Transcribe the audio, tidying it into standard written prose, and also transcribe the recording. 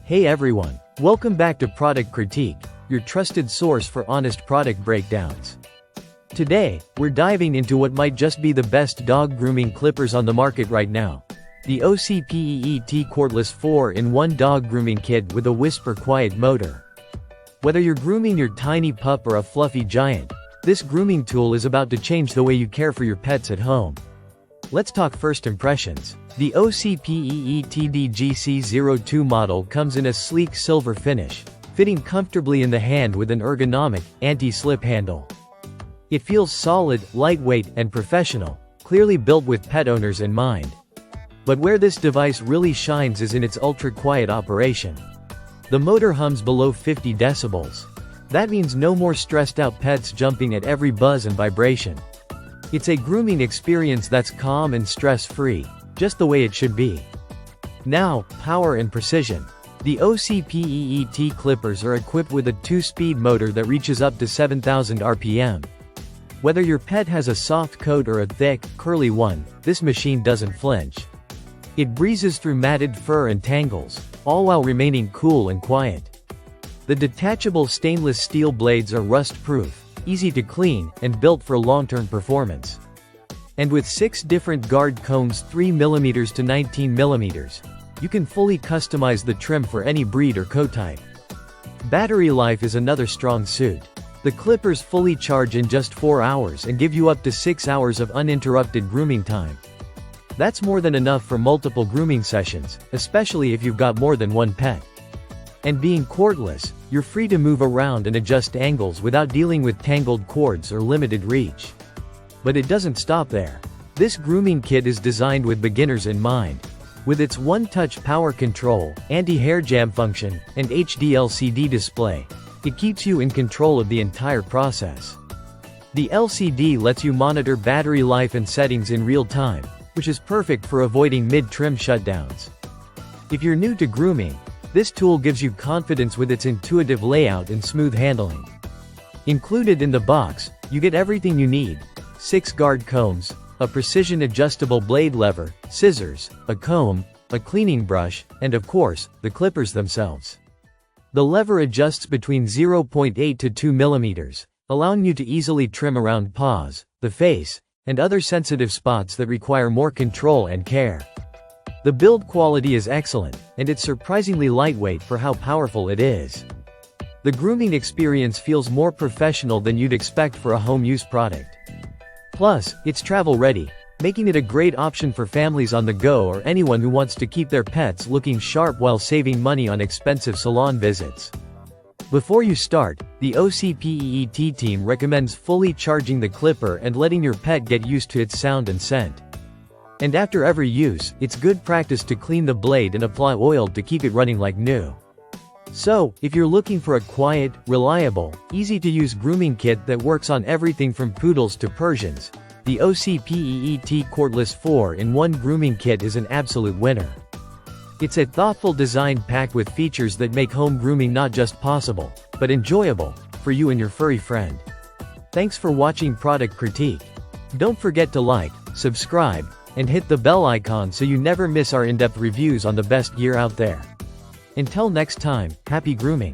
Hey everyone, welcome back to Product Critique, your trusted source for honest product breakdowns. Today, we're diving into what might just be the best dog grooming clippers on the market right now. The OCPEET Cordless 4-in-1 Dog Grooming Kit with a whisper quiet motor. Whether you're grooming your tiny pup or a fluffy giant, this grooming tool is about to change the way you care for your pets at home. Let's talk first impressions. The OCPEET DGC02 model comes in a sleek silver finish, fitting comfortably in the hand with an ergonomic, anti-slip handle. It feels solid, lightweight, and professional, clearly built with pet owners in mind. But where this device really shines is in its ultra-quiet operation. The motor hums below 50 decibels. That means no more stressed-out pets jumping at every buzz and vibration. It's a grooming experience that's calm and stress-free, just the way it should be. Now, power and precision. The OCPEET clippers are equipped with a 2-speed motor that reaches up to 7,000 RPM. Whether your pet has a soft coat or a thick, curly one, this machine doesn't flinch. It breezes through matted fur and tangles, all while remaining cool and quiet. The detachable stainless steel blades are rust-proof, easy to clean, and built for long-term performance. And with 6 different guard combs 3mm to 19mm, you can fully customize the trim for any breed or coat type. Battery life is another strong suit. The clippers fully charge in just 4 hours and give you up to 6 hours of uninterrupted grooming time. That's more than enough for multiple grooming sessions, especially if you've got more than one pet. And being cordless, you're free to move around and adjust angles without dealing with tangled cords or limited reach. But it doesn't stop there. This grooming kit is designed with beginners in mind. With its one-touch power control, anti-hair jam function, and HD LCD display, it keeps you in control of the entire process. The LCD lets you monitor battery life and settings in real time, which is perfect for avoiding mid-trim shutdowns. If you're new to grooming, this tool gives you confidence with its intuitive layout and smooth handling. Included in the box, you get everything you need: 6 guard combs, a precision adjustable blade lever, scissors, a comb, a cleaning brush, and of course, the clippers themselves. The lever adjusts between 0.8 to 2 mm, allowing you to easily trim around paws, the face, and other sensitive spots that require more control and care. The build quality is excellent, and it's surprisingly lightweight for how powerful it is. The grooming experience feels more professional than you'd expect for a home use product. Plus, it's travel-ready, making it a great option for families on the go or anyone who wants to keep their pets looking sharp while saving money on expensive salon visits. Before you start, the OCPEET team recommends fully charging the clipper and letting your pet get used to its sound and scent. And after every use, it's good practice to clean the blade and apply oil to keep it running like new. So, if you're looking for a quiet, reliable, easy-to-use grooming kit that works on everything from poodles to Persians, the OCPEET Cordless 4-in-1 Grooming Kit is an absolute winner. It's a thoughtful design packed with features that make home grooming not just possible, but enjoyable, for you and your furry friend. Thanks for watching Product Critique. Don't forget to like, subscribe, and hit the bell icon so you never miss our in-depth reviews on the best gear out there. Until next time, happy grooming!